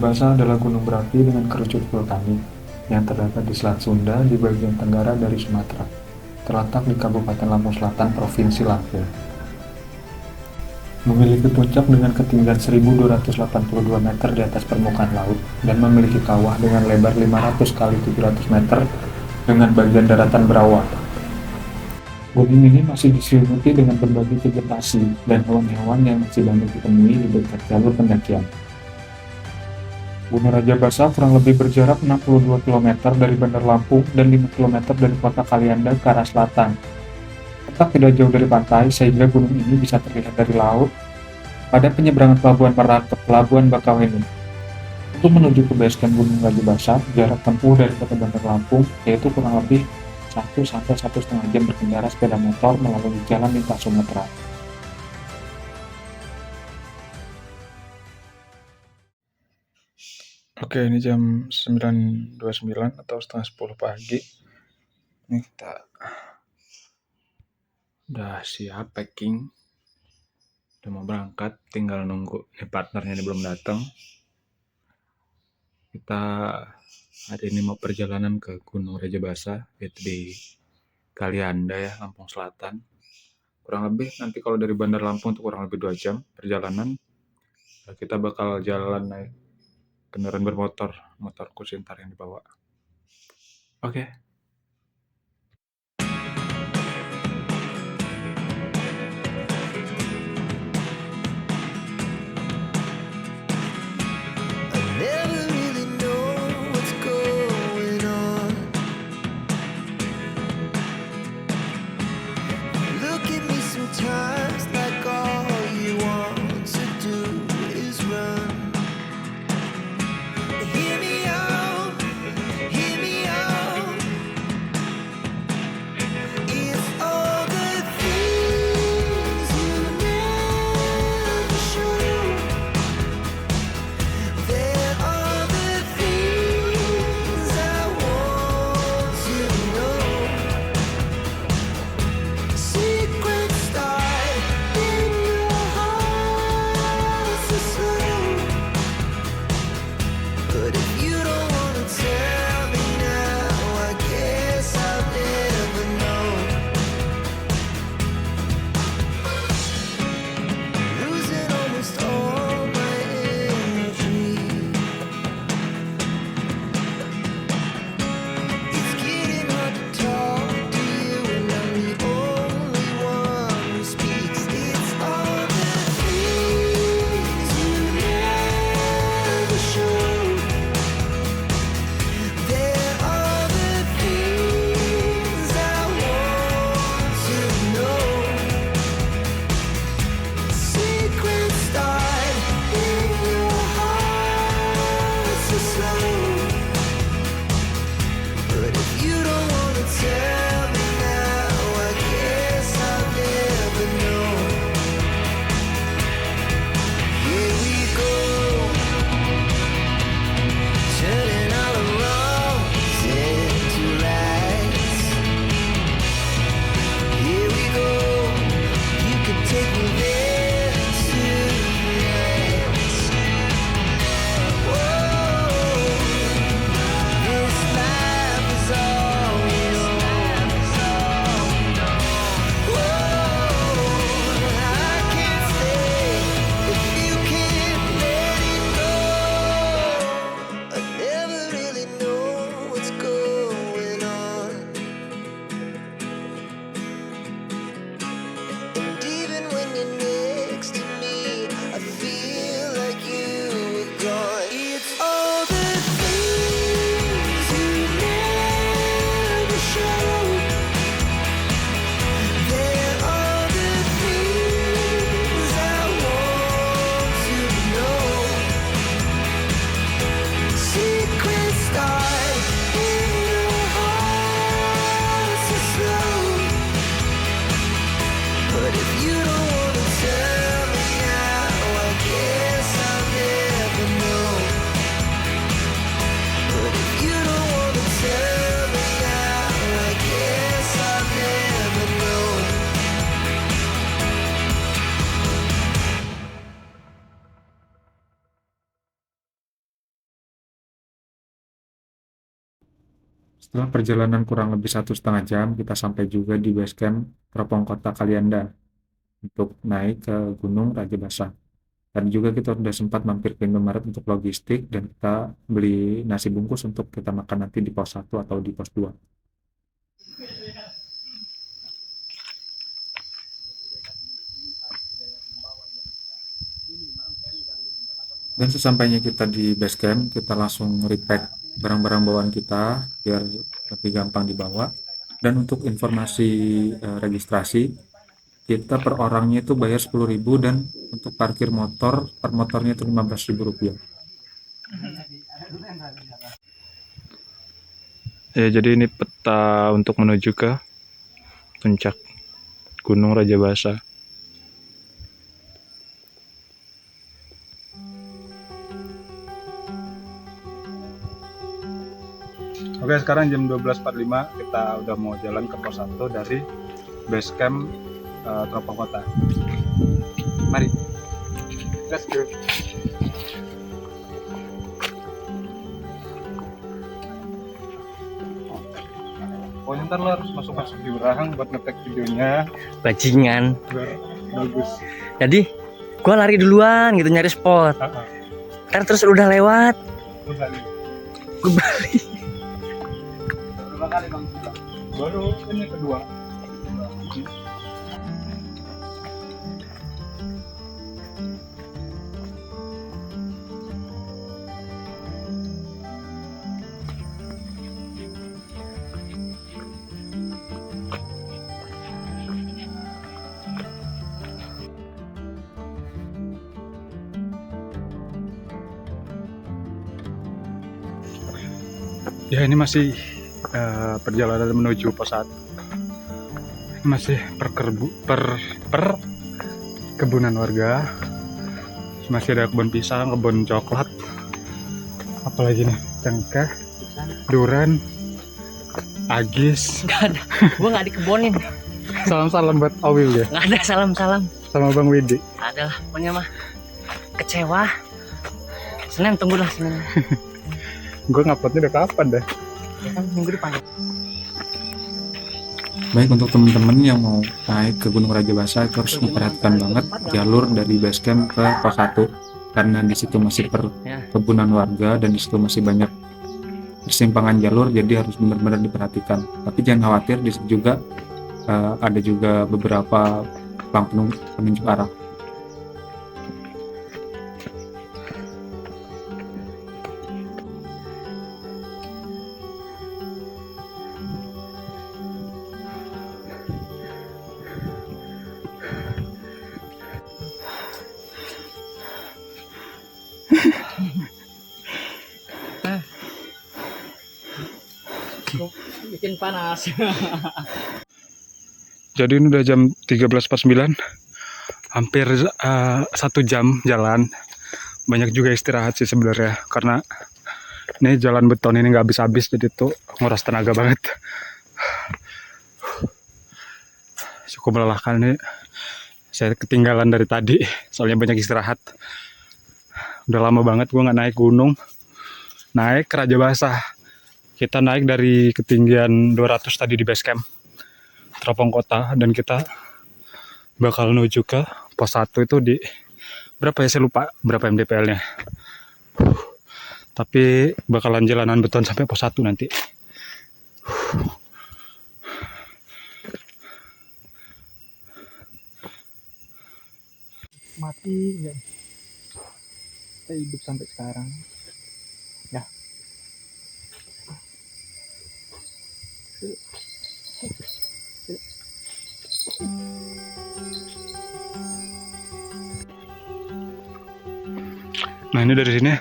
Rajabasa adalah gunung berapi dengan kerucut vulkanik yang terdapat di Selat Sunda di bagian tenggara dari Sumatera, terletak di Kabupaten Lampung Selatan, Provinsi Lampung. Memiliki puncak dengan ketinggian 1.282 meter di atas permukaan laut dan memiliki kawah dengan lebar 500 kali 700 meter dengan bagian daratan berawal. Gunung ini masih diselimuti dengan berbagai vegetasi dan hewan-hewan yang masih banyak ditemui di dekat jalur pendakian. Gunung Rajabasa kurang lebih berjarak 62 km dari Bandar Lampung dan 5 km dari kota Kalianda ke arah selatan. Letak tidak jauh dari pantai sehingga gunung ini bisa terlihat dari laut pada penyeberangan Pelabuhan Merak ke Pelabuhan Bakauheni. Untuk menuju ke base camp Gunung Rajabasa, jarak tempuh dari kota Bandar Lampung yaitu kurang lebih 1 sampai 1,5 jam berkendara sepeda motor melalui jalan lintas Sumatera. Oke, ini jam 9.29 atau setengah 10 pagi. Ini kita udah siap packing. Udah mau berangkat, tinggal nunggu. Ini partnernya ini belum datang. Kita hari ini mau perjalanan ke Gunung Rajabasa, yaitu di Kalianda ya, Lampung Selatan. Kurang lebih nanti kalau dari Bandar Lampung itu kurang lebih 2 jam perjalanan. Kita bakal jalan naik kendaraan bermotor, motorku Sintar yang dibawa. Oke. Never really know what's going on. Look at me sometimes like all you want to do is run. Hear me out, Setelah perjalanan kurang lebih 1,5 jam, kita sampai juga di base camp Teropong Kota Kalianda untuk naik ke Gunung Raja Basah. Dan juga kita udah sempat mampir ke Indomaret untuk logistik dan kita beli nasi bungkus untuk kita makan nanti di pos 1 atau di pos 2. Dan sesampainya kita di base camp, kita langsung repack barang-barang bawaan kita biar lebih gampang dibawa. Dan untuk informasi registrasi, kita per orangnya itu bayar 10.000 dan untuk parkir motor per motornya itu 15.000 rupiah. Ya, jadi ini peta untuk menuju ke puncak Gunung Raja Basah. Oke, sekarang jam 12.45 kita udah mau jalan ke pos 1 dari base camp Teropong Kota. Mari, let's go. Pokoknya ntar lo harus masuk-masuk jurang buat ngetek videonya. Bajingan. Bagus. Jadi gua lari duluan gitu nyari spot. Ntar terus udah lewat. Gue balik. Berapa kali bang? Baru ini kedua. Ya, ini masih perjalanan menuju pos 1. Masih kebunan warga. Masih ada kebun pisang, kebun coklat. Apalagi nih, cengkeh, durian, agis. Gak ada. Gua nggak dikebonin. Salam-salam buat Awil ya. Nggak ada salam-salam. Sama Bang Widi. Adalah pokoknya mah kecewa. Senin tunggulah Senin. Gue nguploadnya udah kapan dah? Ya kan minggu depan. Baik, untuk teman-teman yang mau naik ke Gunung Raja Basah itu harus memperhatikan banget jalur dari base camp ke pos 1 karena di situ masih perkebunan warga dan di situ masih banyak persimpangan jalur, jadi harus benar-benar diperhatikan. Tapi jangan khawatir, di situ juga ada juga beberapa penunjuk arah. Bikin panas. Jadi ini udah jam 13.49, hampir 1 jam jalan. Banyak juga istirahat sih sebenarnya, karena ini jalan beton ini nggak habis-habis, jadi tuh nguras tenaga banget. Cukup melelahkan nih. Saya ketinggalan dari tadi, soalnya banyak istirahat. Udah lama banget gue nggak naik gunung. Naik ke Raja Basah. Kita naik dari ketinggian 200 tadi di base camp Teropong Kota, dan kita bakal menuju ke pos 1 itu di berapa ya, saya lupa berapa mdpl-nya. Tapi bakalan jalanan beton sampai pos 1 nanti. Mati enggak? Kita hidup sampai sekarang. Ya. Nah, ini dari sini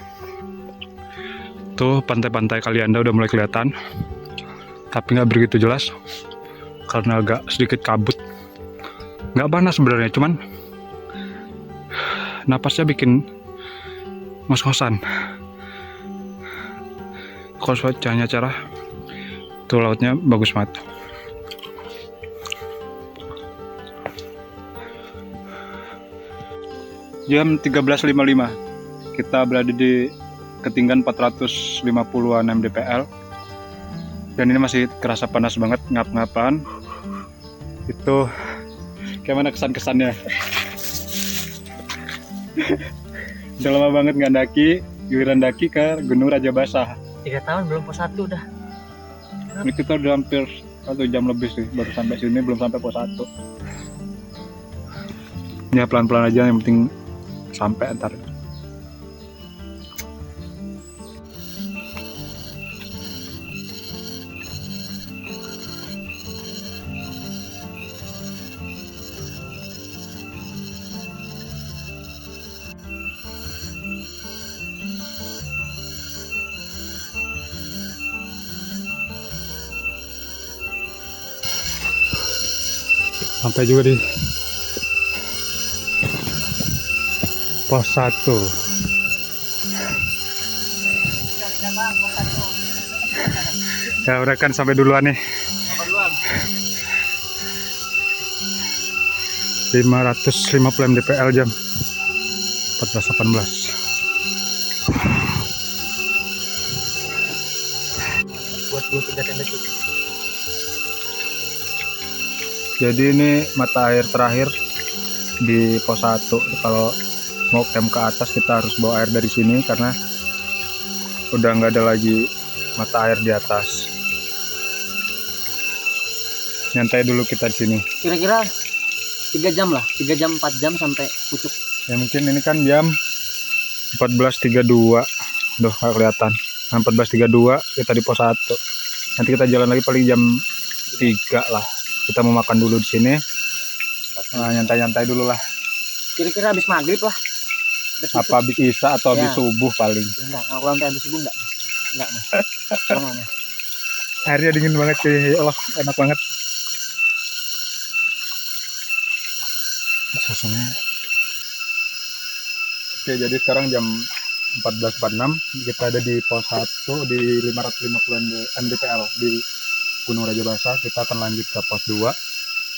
tuh pantai-pantai Kalianda udah mulai kelihatan, tapi nggak begitu jelas karena agak sedikit kabut. Nggak panas sebenarnya, cuman napasnya bikin ngos-ngosan. Kalau cuacanya cerah, tuh lautnya bagus banget. Jam 13.55, kita berada di ketinggian 450-an mdpl, Dan ini masih kerasa panas banget, ngap-ngapan. Itu gimana kesan-kesannya? Udah lama banget nggak daki, giliran daki ke Gunung Raja Basah. 3 tahun belum pos 1 udah. Ini kita udah hampir 1 jam lebih sih, baru sampai sini, belum sampai pos 1. Ya pelan-pelan aja, yang penting sampai ntar. Sampai juga di pos 1. Ya udah kan sampai duluan nih. 550 mdpl jam 14.18. Buat 23 tenda cukup. Jadi ini mata air terakhir di pos 1. Kalau mau camp ke atas kita harus bawa air dari sini karena udah nggak ada lagi mata air di atas. Nyantai dulu kita di sini. Kira-kira 3 jam lah, 3 jam 4 jam sampai pucuk. Ya mungkin ini kan jam 14.32. Duh, nggak kelihatan. Nah, 14.32 kita di pos 1. Nanti kita jalan lagi paling jam 3 lah. Kita mau makan dulu di sini. Nah, nyantai-nyantai dulu lah. Kira-kira habis maghrib lah. Apa habis isya atau habis Ya. subuh paling. Enggak, kalau sampai habis subuh enggak. Enggak, Mas. Tolong, Mas. Airnya dingin banget sih. Ya Allah, enak banget. Suasananya. Oke, jadi sekarang jam 14.46 kita ada di pos 1 di 550 mdpl di Gunung Raja Basah. Kita akan lanjut ke pos 2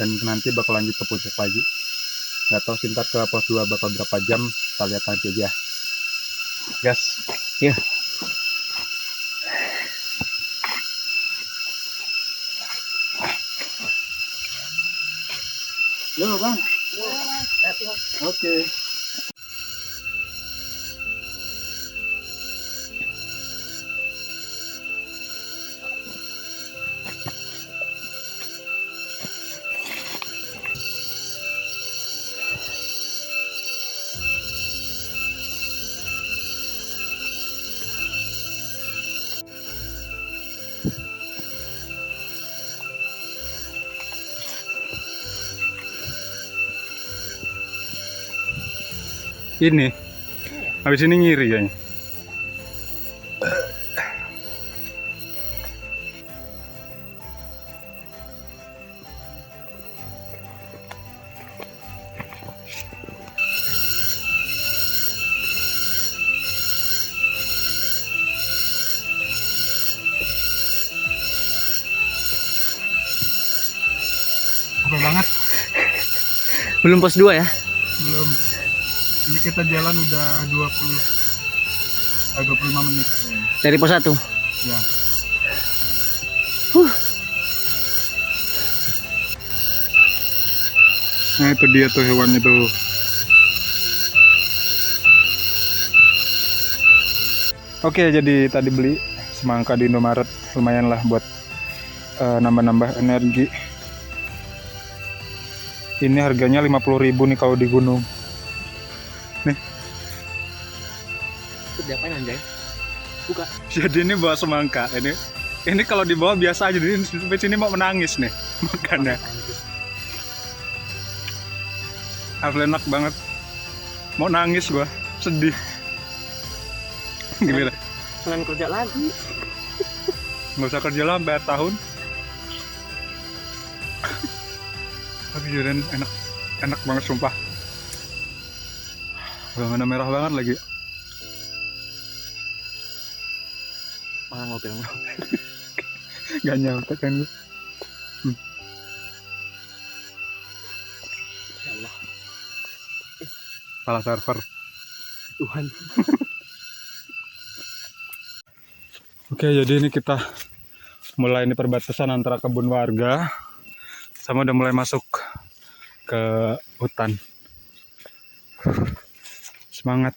dan nanti bakal lanjut ke puncak lagi. Nggak tahu sih ntar ke pos 2 bakal berapa jam, kita lihat nanti aja. Gas. Iya. Yo, Bang. Oke. Ini. Habis ini ngiri kayaknya. Capek banget. Belum pos 2 ya? Belum. Ini kita jalan udah 25 menit. Dari pos 1. Ya. Nah itu dia tuh hewan itu. Oke, jadi tadi beli semangka di Indomaret, lumayan lah buat nambah-nambah energi. Ini harganya 50.000 nih kalau di gunung. Nih. Itu diapain anjay? Buka. Jadi ini bawa semangka. Ini kalau dibawa biasa aja. Jadi sampai sini mau menangis nih makannya. Harus enak banget. Mau nangis gua, sedih. Gimana? Senin kerja lagi. Nggak usah kerja lah sampai tahun. Tapi jadian enak banget sumpah. Warna merah banget lagi. Malah ngobrol. Gak nyampe kan gue. Ya Allah. Salah server. Tuhan. Oke, jadi ini kita mulai ini perbatasan antara kebun warga sama udah mulai masuk ke hutan. Semangat.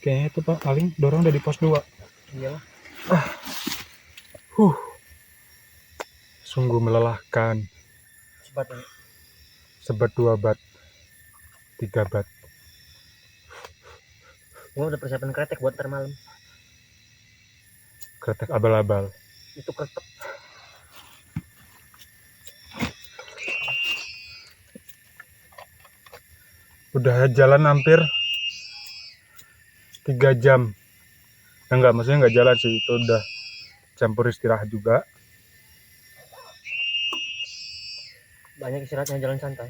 Kayaknya itu Pak, paling dorong udah di pos 2. Iya. Sungguh melelahkan. Sebat ini. Sebat 2 bat, 3 bat. Gua udah persiapan kretek buat ntar malam. Kretek abal-abal. Itu kretek. Udah jalan hampir 3 jam. Enggak, maksudnya enggak jalan sih, itu udah campur istirahat juga. Banyak istirahatnya, jalan santai.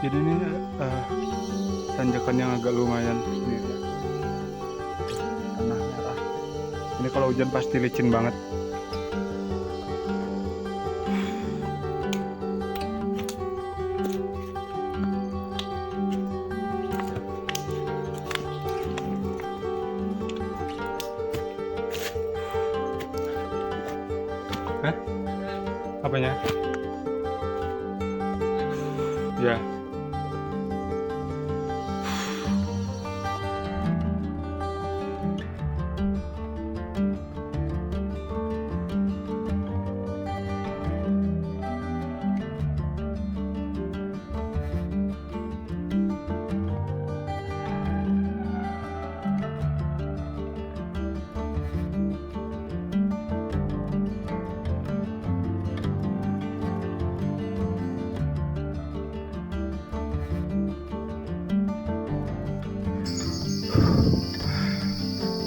Jadi ini tanjakan yang agak lumayan sendiri. Tanah merah. Ini kalau hujan pasti licin banget. Hah? Apanya? Ya.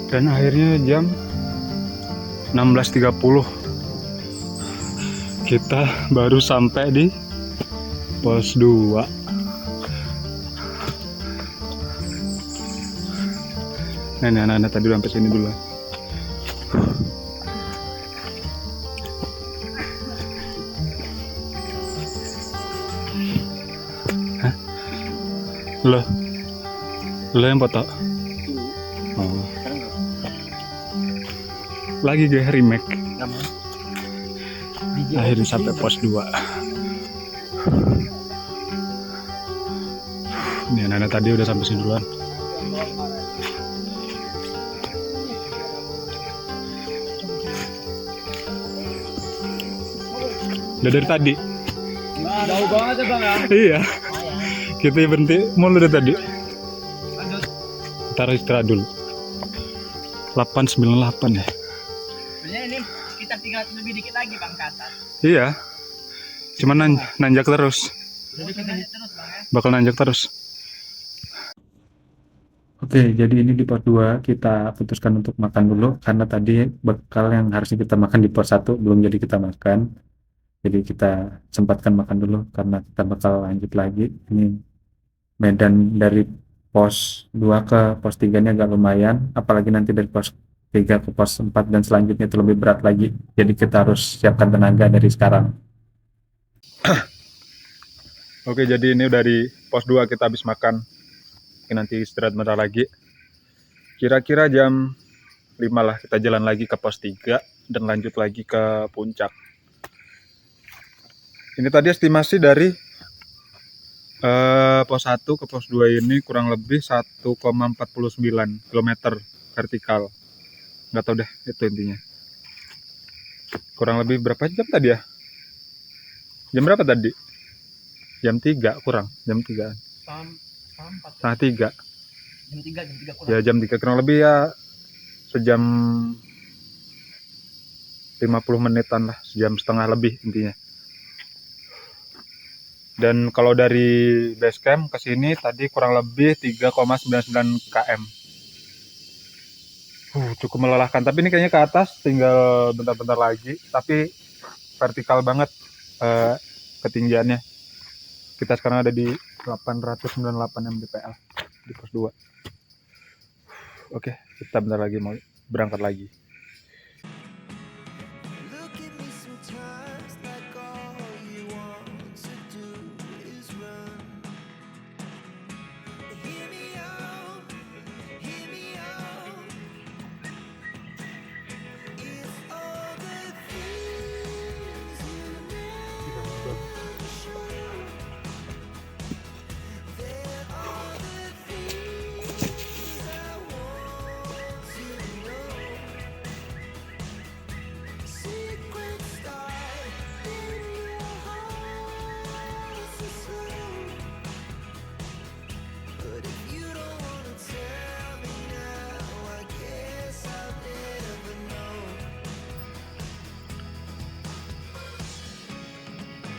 Dan akhirnya jam 16.30 kita baru sampai di pos 2. Nah, ini anak-anak tadi sampai sini dulu. Hah? Lo yang foto? Oh. Lagi gue remake. Gak mau. Akhirnya sampai pos 2. Ini anak-anak tadi udah sampai sini duluan. Udah dari tadi. Jauh banget ya Bang ya. Iya. Kita berhenti mulu dari tadi. Ntar istirahat dulu. 898 ya. Sebenarnya ini sekitar 300 lebih dikit lagi Bang ke atas. Iya. Cuman nanjak terus. Jadi kita lanjut terus Bang ya. Bakal nanjak terus. Oke, jadi ini di pos 2 kita putuskan untuk makan dulu karena tadi bekal yang harusnya kita makan di pos 1 belum jadi kita makan. Jadi kita sempatkan makan dulu karena kita bakal lanjut lagi. Ini medan dari pos 2 ke pos 3 ini agak lumayan, apalagi nanti dari pos 3 ke pos 4 dan selanjutnya itu lebih berat lagi. Jadi kita harus siapkan tenaga dari sekarang. Oke, jadi ini udah di pos 2 kita habis makan. Oke, nanti istirahat bentar lagi. Kira-kira jam 5 lah kita jalan lagi ke pos 3 dan lanjut lagi ke puncak. Ini tadi estimasi dari pos 1 ke pos 2 ini kurang lebih 1,49 km vertikal. Nggak tahu deh itu intinya. Kurang lebih berapa jam tadi ya? Jam berapa tadi? Jam 3 kurang, jam 3. Setengah 3. Jam 3 kurang. Ya jam 3 kurang lebih ya sejam 50 menitan lah, sejam setengah lebih intinya. Dan kalau dari base camp ke sini tadi kurang lebih 3,99 km. Cukup melelahkan, tapi ini kayaknya ke atas tinggal bentar-bentar lagi, tapi vertikal banget ketinggiannya. Kita sekarang ada di 898 mdpl di pos 2. Oke, kita bentar lagi mau berangkat lagi. Look at me sometimes like all you want to do is run. Hear me out, hear me out. It's all the things you never show. There are the things I want to know. Secret start in your heart so slow. But if you don't wanna tell me now, I guess I'll never know.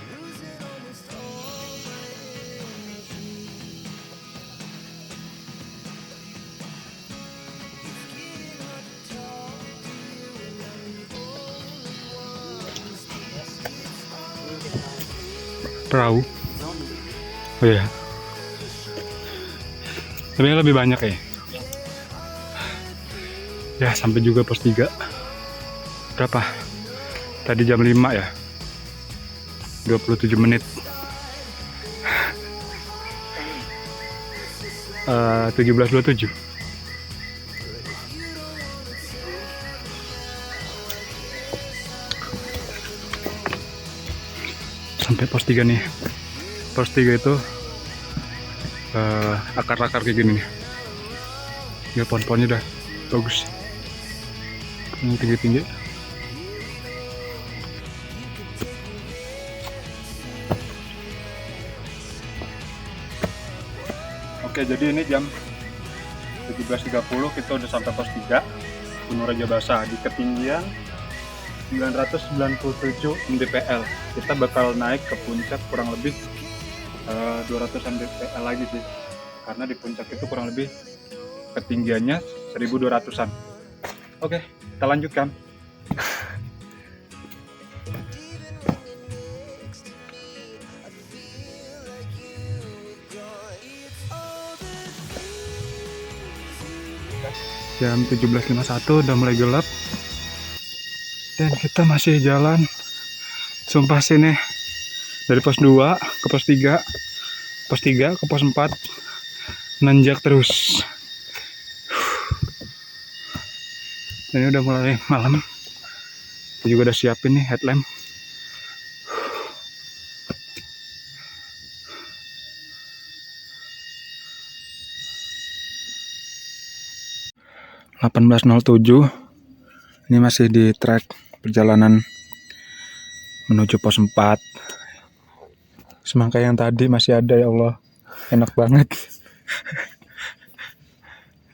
Losing almost all my energy. It's getting hard to talk to you and I'm the only one who speaks. It's all Perahu. Oh iya. Tapi lebih banyak ya. Ya sampai juga pos 3. Berapa? Tadi jam 5 ya. 27 menit. 17.27. Sampai pos 3 nih. Pos 3 itu akar-akar kayak gini nih. Ya pohon-pohonnya udah bagus. Ini tinggi-tinggi. Oke, jadi ini jam 17.30 kita udah sampai pos 3 Gunung Raja Basah di ketinggian 997 mdpl. Kita bakal naik ke puncak kurang lebih 200 mdpl lagi sih, karena di puncak itu kurang lebih ketinggiannya 1200-an. Oke, kita lanjutkan. Jam 17.51 udah mulai gelap dan kita masih jalan. Sumpah sini dari pos 2 ke pos 3, pos 3 ke pos 4, nanjak terus. Ini udah mulai malam. Kita juga udah siapin nih headlamp. Ini masih di trek perjalanan menuju pos 4. Semangka yang tadi masih ada, ya Allah, enak banget.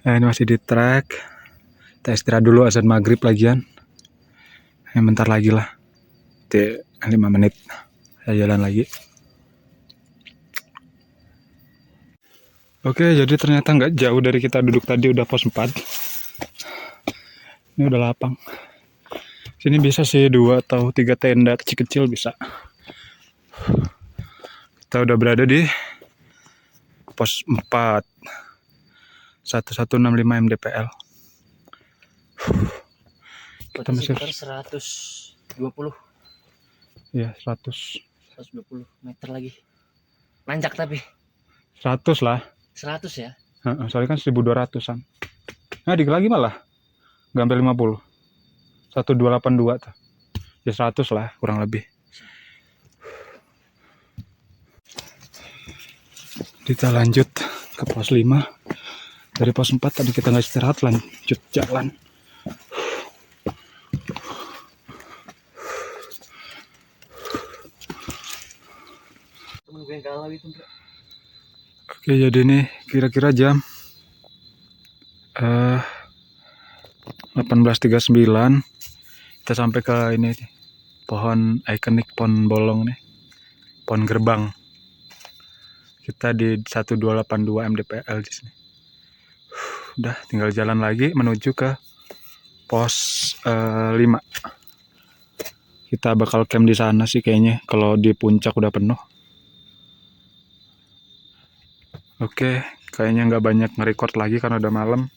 Nah, ini masih di trek. Kita istirahat dulu azan maghrib lagian. Bentar lagi lah, 5 menit saya jalan lagi. Oke, jadi ternyata nggak jauh dari kita duduk tadi, udah pos 4. Ini udah lapang. Sini bisa sih 2 atau 3 tenda kecil-kecil bisa. Kita udah berada di pos 4. 1165 mdpl. Kita masih 120. Ya, 120 meter lagi. Nanjak tapi 100 lah. 100 ya. Soalnya kan 1200-an. Nah, dikit lagi malah nggak sampai 50. 1282 tuh. Ya 100 lah kurang lebih. Kita lanjut ke pos 5. Dari pos 4 tadi kita nggak istirahat, lanjut jalan. pengen kalah gitu. Oke, jadi nih kira-kira jam 18.39 kita sampai ke ini nih, pohon ikonik, pohon bolong nih, pohon gerbang. Kita di 1282 MDPL di sini. Udah tinggal jalan lagi menuju ke pos 5. Kita bakal camp di sana sih kayaknya, kalau di puncak udah penuh. Oke, kayaknya nggak banyak nge-record lagi karena udah malam.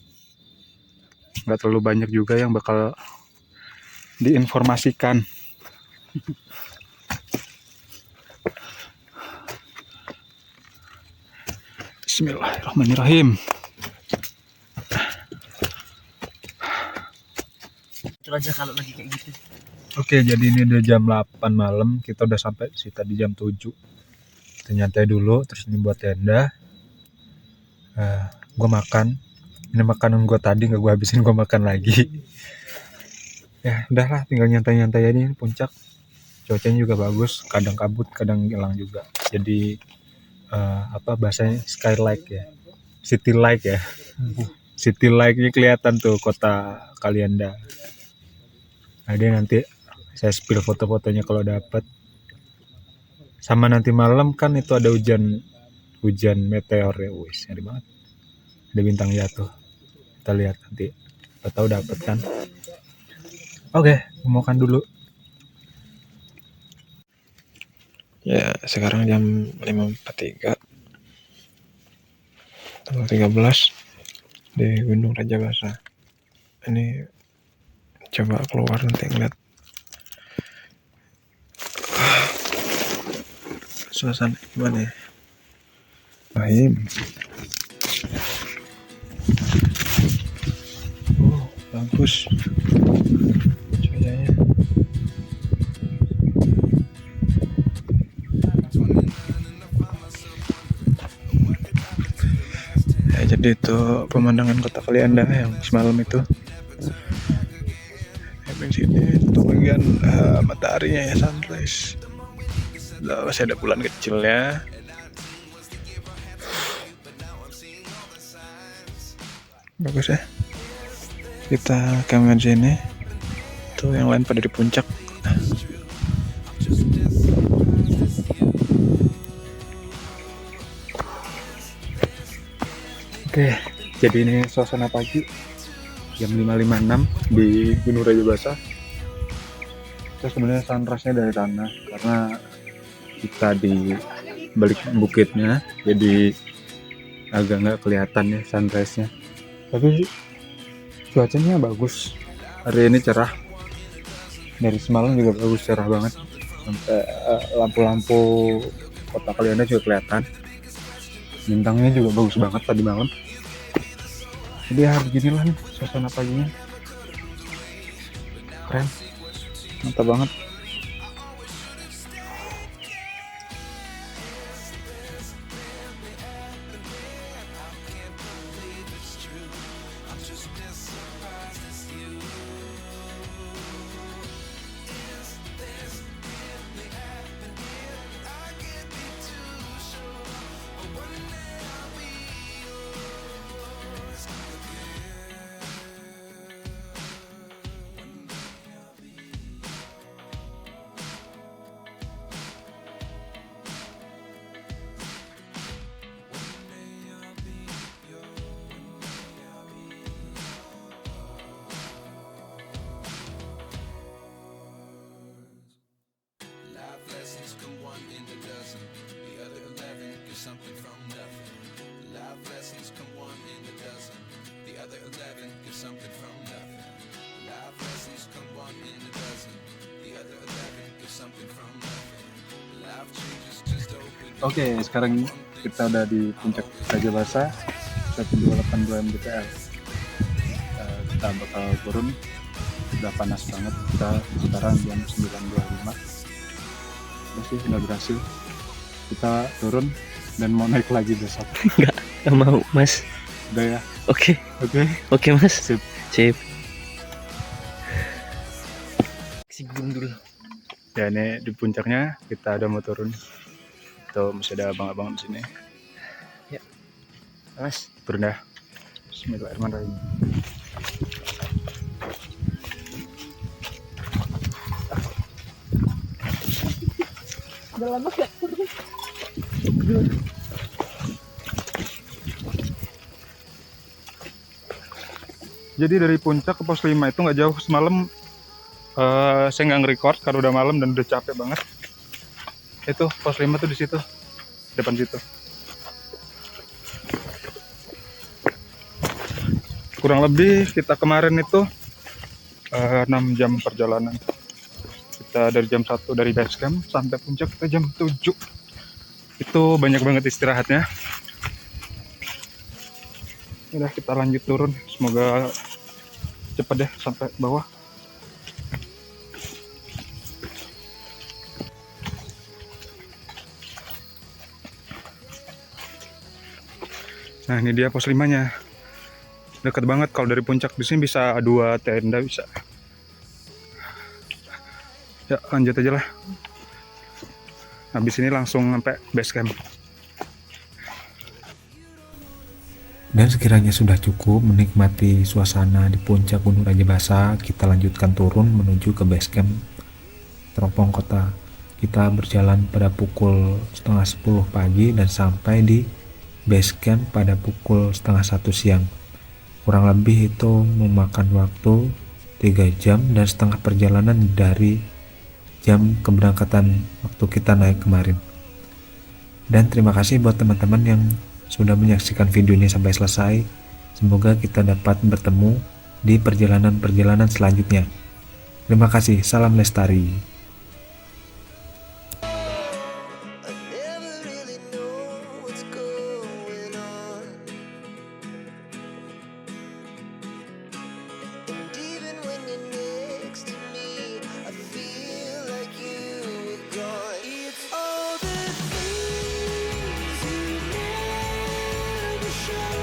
Nggak terlalu banyak juga yang bakal diinformasikan. Bismillahirrahmanirrahim. Itu aja kalau lagi kayak gitu. Oke, jadi ini udah jam 8 malam. Kita udah sampai sih tadi jam 7. Kita nyantai dulu, terus ini buat tenda. Gue makan. Ini makanan gue tadi nggak gue habisin, gue makan lagi. Ya udahlah, tinggal nyantai-nyantai aja nih puncak. Cuacanya juga bagus, kadang kabut, kadang hilang juga. Jadi apa bahasanya, skylight ya, city light ya. City light-nya kelihatan tuh kota Kalianda. Ada nanti saya spill foto-fotonya kalau dapat. Sama nanti malam kan itu ada hujan meteor ya, wis ngeri banget. Ada bintang jatuh. Kita lihat nanti. Kita tahu dapat kan. Oke, mau makan dulu. Ya, sekarang jam 5.43 tanggal 13 di Gunung Rajabasa. Ini coba keluar nanti ngeliat suasana gimana ya. Baik. Bagus cuacanya. Ya, jadi itu pemandangan kota Kalianda yang semalam itu. Di sini itu bagian mataharinya ya, sunrise. Masih ada bulan kecilnya. Bagus ya. Kita camp di sini. Tuh yang lain pada di puncak. Oke, jadi ini suasana pagi jam 5.56 di Gunung Rajabasa. Kita sebenarnya sunrise-nya dari sana karena kita di balik bukitnya, jadi agak nggak kelihatan ya sunrise-nya. Tapi cuacanya bagus. Hari ini cerah. Dari semalam juga bagus, cerah banget. Sampai lampu-lampu kota Kalianda juga kelihatan. Bintangnya juga bagus banget tadi malam. Jadi ya beginilah nih suasana paginya. Keren. Mantap banget. Oke, sekarang kita udah di puncak Rajabasa 1282 MDPL. Kita bakal turun, udah panas banget. Kita sekarang jam 9.25. Masih sudah berhasil. Kita turun dan mau naik lagi besok. Nggak mau mas. Udah ya. Oke Oke. mas. Sip. Singgung dulu. Ya ini di puncaknya kita udah mau turun. Tuh masih ada abang-abang di sini. Mas, Turun dah. Bismillahirrahmanirrahim. Jadi dari puncak ke pos 5 itu nggak jauh. Semalam saya nggak nge-record karena udah malam dan udah capek banget. Itu pos 5 tuh di situ, depan situ. Kurang lebih kita kemarin itu 6 jam perjalanan. Kita dari jam 1 dari base camp sampai puncak kita jam 7. Itu banyak banget istirahatnya. Udah kita lanjut turun, semoga cepet deh sampai bawah. Nah ini dia pos 5-nya. Deket banget, kalau dari puncak di sini bisa 2 tenda bisa. Ya lanjut aja lah. Habis ini langsung sampai base camp. Dan sekiranya sudah cukup menikmati suasana di puncak Gunung Rajabasa, kita lanjutkan turun menuju ke base camp Teropong Kota. Kita berjalan pada pukul setengah 10 pagi dan sampai di base camp pada pukul setengah 1 siang. Kurang lebih itu memakan waktu 3 jam dan setengah perjalanan dari jam keberangkatan waktu kita naik kemarin. Dan terima kasih buat teman-teman yang sudah menyaksikan video ini sampai selesai. Semoga kita dapat bertemu di perjalanan-perjalanan selanjutnya. Terima kasih, salam lestari. I never really know what's going on. And even when you're next to me, I feel like you were gone. It's all the things you never show.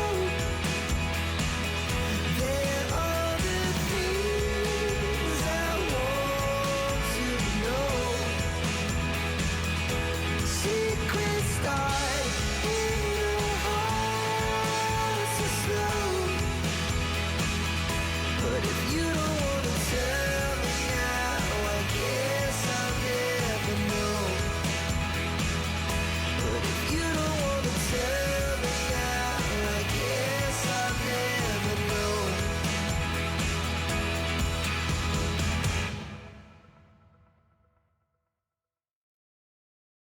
There are the things I want to know. Secrets start in your heart so slow. But if